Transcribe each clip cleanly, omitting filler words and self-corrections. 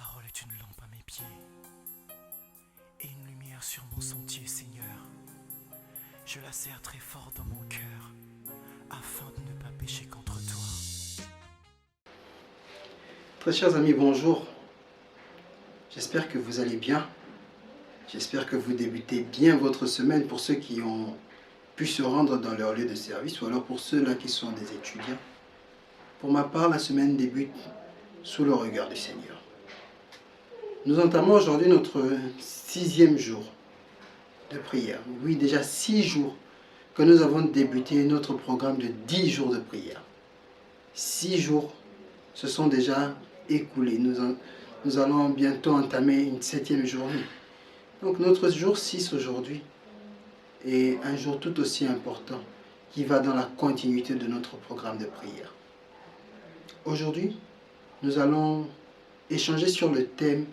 parole est une lampe à mes pieds et une lumière sur mon sentier, Seigneur. Je la serre très fort dans mon cœur afin de ne pas pécher contre toi. Très chers amis, bonjour. J'espère que vous allez bien. J'espère que vous débutez bien votre semaine pour ceux qui ont pu se rendre dans leur lieu de service ou alors pour ceux-là qui sont des étudiants. Pour ma part, la semaine débute sous le regard du Seigneur. Nous entamons aujourd'hui notre 6e jour de prière. Oui, déjà 6 jours que nous avons débuté notre programme de 10 jours de prière. 6 jours se sont déjà écoulés. Nous allons bientôt entamer une 7e journée. Donc notre jour 6 aujourd'hui est un jour tout aussi important qui va dans la continuité de notre programme de prière. Aujourd'hui, nous allons échanger sur le thème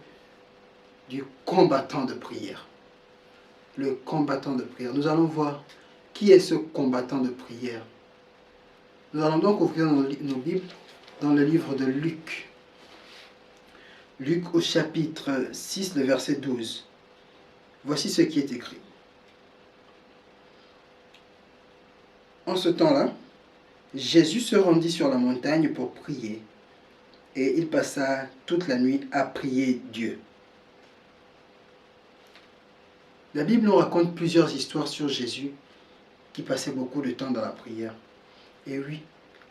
du combattant de prière. Le combattant de prière. Nous allons voir qui est ce combattant de prière. Nous allons donc ouvrir nos Bibles dans le livre de Luc. Luc au chapitre 6, le verset 12. Voici ce qui est écrit. En ce temps-là, Jésus se rendit sur la montagne pour prier, et il passa toute la nuit à prier Dieu. La Bible nous raconte plusieurs histoires sur Jésus qui passait beaucoup de temps dans la prière. Et oui,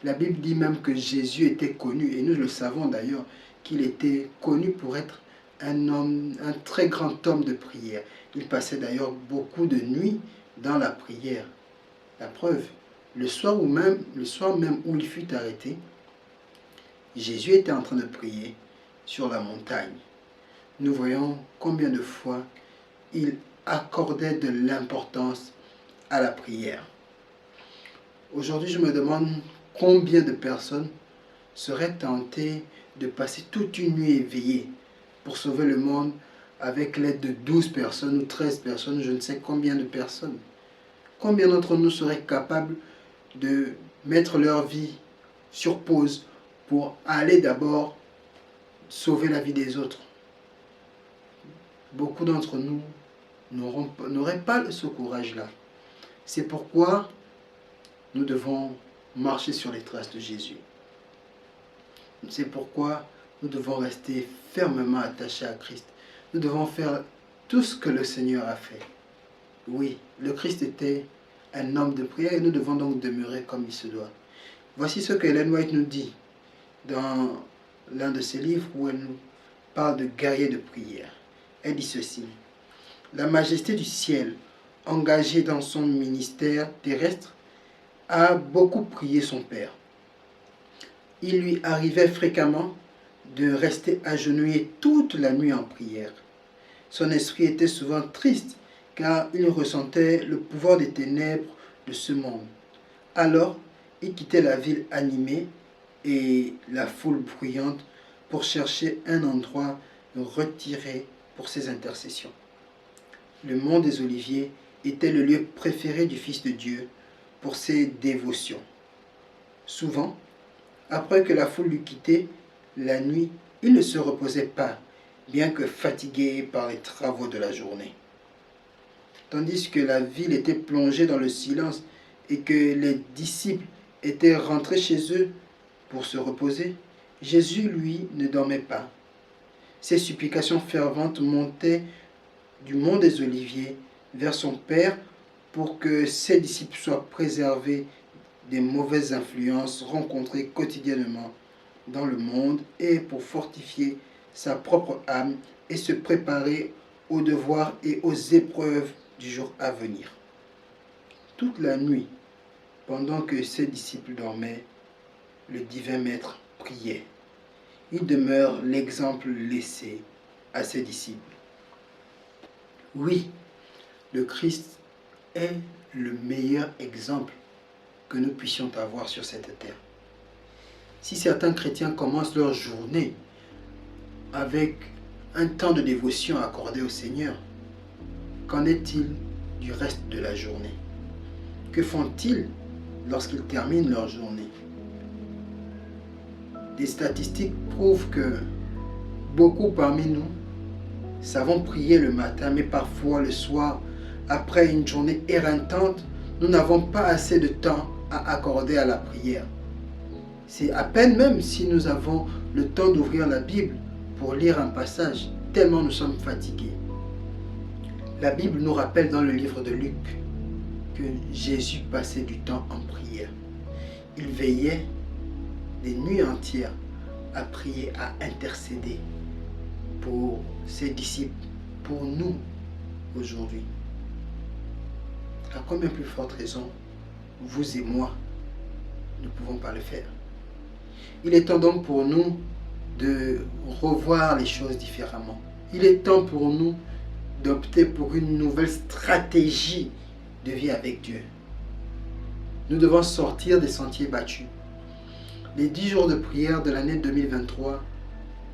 la Bible dit même que Jésus était connu, et nous le savons d'ailleurs, qu'il était connu pour être un très grand homme de prière. Il passait d'ailleurs beaucoup de nuits dans la prière. La preuve, le soir même où il fut arrêté, Jésus était en train de prier sur la montagne. Nous voyons combien de fois il accordait de l'importance à la prière. Aujourd'hui, je me demande combien de personnes seraient tentées de passer toute une nuit éveillée pour sauver le monde avec l'aide de 12 personnes ou 13 personnes, je ne sais combien de personnes. Combien d'entre nous seraient capables de mettre leur vie sur pause pour aller d'abord sauver la vie des autres? Beaucoup d'entre nous n'auraient pas ce courage-là. C'est pourquoi nous devons marcher sur les traces de Jésus. C'est pourquoi nous devons rester fermement attachés à Christ. Nous devons faire tout ce que le Seigneur a fait. Oui, le Christ était un homme de prière et nous devons donc demeurer comme il se doit. Voici ce que Ellen White nous dit dans l'un de ses livres où elle nous parle de guerrier de prière. Elle dit ceci. La majesté du ciel, engagée dans son ministère terrestre, a beaucoup prié son Père. Il lui arrivait fréquemment de rester agenouillé toute la nuit en prière. Son esprit était souvent triste car il ressentait le pouvoir des ténèbres de ce monde. Alors, il quittait la ville animée et la foule bruyante pour chercher un endroit retiré pour ses intercessions. Le mont des Oliviers était le lieu préféré du Fils de Dieu pour ses dévotions. Souvent, après que la foule l'eut quitté, la nuit, il ne se reposait pas, bien que fatigué par les travaux de la journée. Tandis que la ville était plongée dans le silence et que les disciples étaient rentrés chez eux pour se reposer, Jésus, lui, ne dormait pas. Ses supplications ferventes montaient du mont des Oliviers vers son Père pour que ses disciples soient préservés des mauvaises influences rencontrées quotidiennement dans le monde et pour fortifier sa propre âme et se préparer aux devoirs et aux épreuves du jour à venir. Toute la nuit, pendant que ses disciples dormaient, le divin Maître priait. Il demeure l'exemple laissé à ses disciples. Oui, le Christ est le meilleur exemple que nous puissions avoir sur cette terre. Si certains chrétiens commencent leur journée avec un temps de dévotion accordé au Seigneur, qu'en est-il du reste de la journée? Que font-ils lorsqu'ils terminent leur journée? Des statistiques prouvent que beaucoup parmi nous savons prier le matin, mais parfois le soir, après une journée éreintante, nous n'avons pas assez de temps à accorder à la prière. C'est à peine même si nous avons le temps d'ouvrir la Bible pour lire un passage, tellement nous sommes fatigués. La Bible nous rappelle dans le livre de Luc que Jésus passait du temps en prière. Il veillait des nuits entières à prier, à intercéder pour ses disciples, pour nous aujourd'hui. À combien plus forte raison, vous et moi, ne pouvons pas le faire. Il est temps donc pour nous de revoir les choses différemment. Il est temps pour nous d'opter pour une nouvelle stratégie de vie avec Dieu. Nous devons sortir des sentiers battus. Les 10 jours de prière de l'année 2023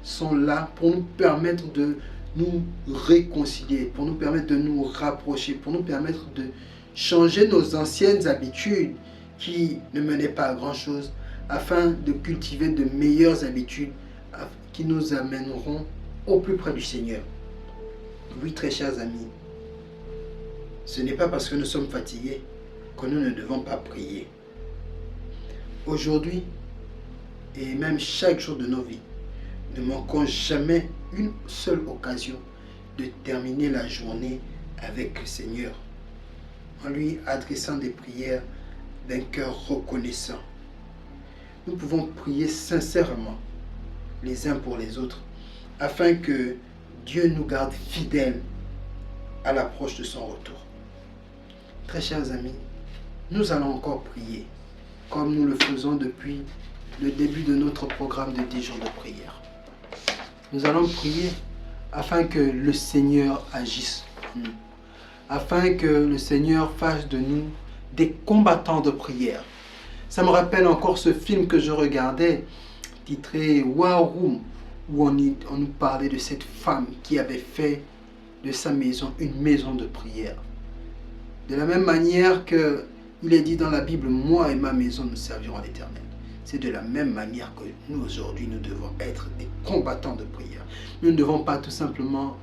sont là pour nous permettre de nous réconcilier, pour nous permettre de nous rapprocher, pour nous permettre de changer nos anciennes habitudes qui ne menaient pas à grand chose, afin de cultiver de meilleures habitudes qui nous amèneront au plus près du Seigneur. Oui, très chers amis, ce n'est pas parce que nous sommes fatigués que nous ne devons pas prier. Aujourd'hui, et même chaque jour de nos vies, ne manquons jamais une seule occasion de terminer la journée avec le Seigneur, en lui adressant des prières d'un cœur reconnaissant. Nous pouvons prier sincèrement les uns pour les autres, afin que Dieu nous garde fidèles à l'approche de son retour. Très chers amis, nous allons encore prier, comme nous le faisons depuis le début de notre programme de 10 jours de prière. Nous allons prier afin que le Seigneur agisse en nous, afin que le Seigneur fasse de nous des combattants de prière. Ça me rappelle encore ce film que je regardais, titré War Room, où on nous parlait de cette femme qui avait fait de sa maison une maison de prière. De la même manière que il est dit dans la Bible, moi et ma maison nous servirons l'Éternel. C'est de la même manière que nous aujourd'hui, nous devons être des combattants de prière. Nous ne devons pas tout simplement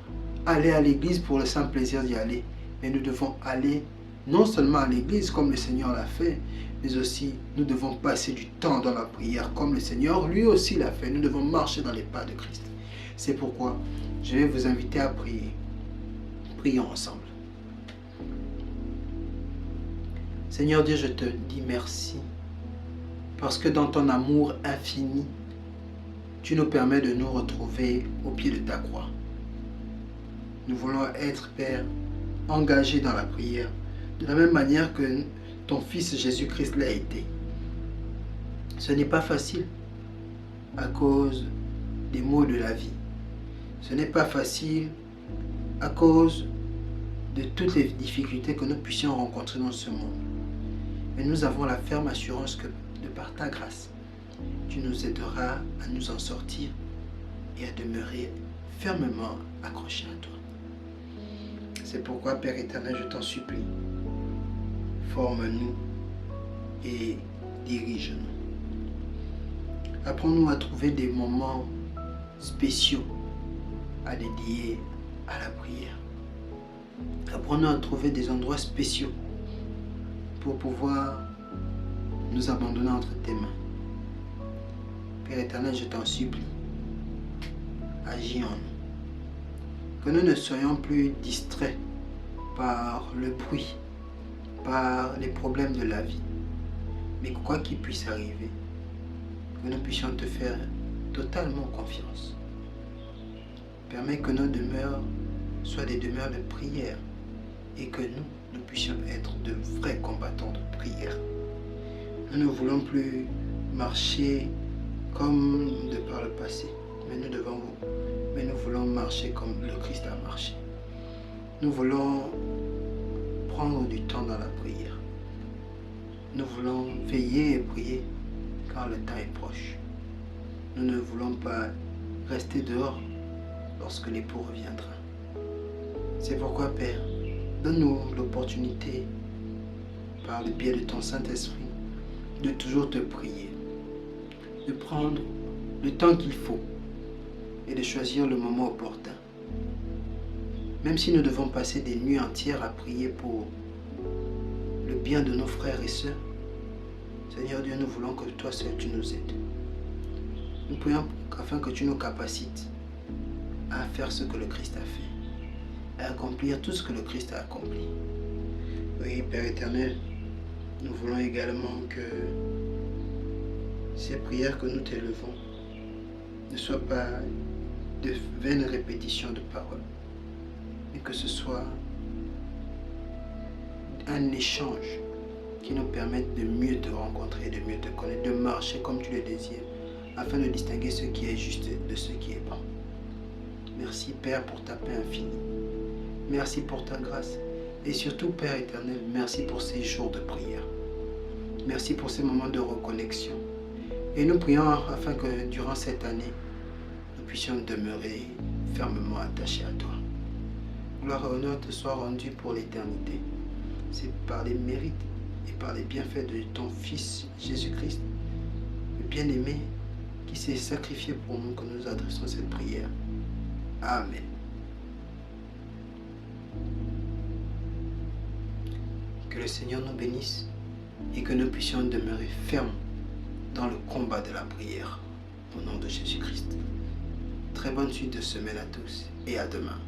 aller à l'église pour le simple plaisir d'y aller, mais nous devons aller non seulement à l'église comme le Seigneur l'a fait, mais aussi nous devons passer du temps dans la prière comme le Seigneur lui aussi l'a fait. Nous devons marcher dans les pas de Christ. C'est pourquoi je vais vous inviter à prier. Prions ensemble. Seigneur Dieu, je te dis merci parce que dans ton amour infini, tu nous permets de nous retrouver au pied de ta croix. Nous voulons être, Père, engagés dans la prière, de la même manière que ton Fils Jésus-Christ l'a été. Ce n'est pas facile à cause des maux de la vie. Ce n'est pas facile à cause de toutes les difficultés que nous puissions rencontrer dans ce monde. Mais nous avons la ferme assurance que de par ta grâce, tu nous aideras à nous en sortir et à demeurer fermement accrochés à toi. C'est pourquoi, Père éternel, je t'en supplie, forme-nous et dirige-nous. Apprends-nous à trouver des moments spéciaux à dédier à la prière. Apprends-nous à trouver des endroits spéciaux pour pouvoir nous abandonner entre tes mains. Père éternel, je t'en supplie, agis en nous. Que nous ne soyons plus distraits par le bruit, par les problèmes de la vie, mais quoi qu'il puisse arriver, que nous puissions te faire totalement confiance. Permets que nos demeures soient des demeures de prière et que nous puissions être de vrais combattants de prière. Nous ne voulons plus marcher comme de par le passé, mais nous voulons marcher comme le Christ a marché. Nous voulons prendre du temps dans la prière. Nous voulons veiller et prier car le temps est proche. Nous ne voulons pas rester dehors lorsque l'époux reviendra. C'est pourquoi, Père, donne-nous l'opportunité, par le biais de ton Saint-Esprit, de toujours te prier, de prendre le temps qu'il faut et de choisir le moment opportun. Même si nous devons passer des nuits entières à prier pour le bien de nos frères et sœurs, Seigneur Dieu, nous voulons que toi seul tu nous aides. Nous prions afin que tu nous capacites à faire ce que le Christ a fait, à accomplir tout ce que le Christ a accompli. Oui, Père éternel, nous voulons également que ces prières que nous t'élevons ne soient pas de vaines répétitions de paroles, mais que ce soit un échange qui nous permette de mieux te rencontrer, de mieux te connaître, de marcher comme tu le désires, afin de distinguer ce qui est juste de ce qui est bon. Merci Père pour ta paix infinie. Merci pour ta grâce. Et surtout Père éternel, merci pour ces jours de prière. Merci pour ces moments de reconnexion. Et nous prions afin que durant cette année, nous puissions demeurer fermement attachés à toi. Gloire et honneur te soient rendus pour l'éternité. C'est par les mérites et par les bienfaits de ton Fils Jésus-Christ, le bien-aimé, qui s'est sacrifié pour nous, que nous adressons cette prière. Amen. Que le Seigneur nous bénisse et que nous puissions demeurer fermes dans le combat de la prière. Au nom de Jésus-Christ. Très bonne suite de semaine à tous et à demain.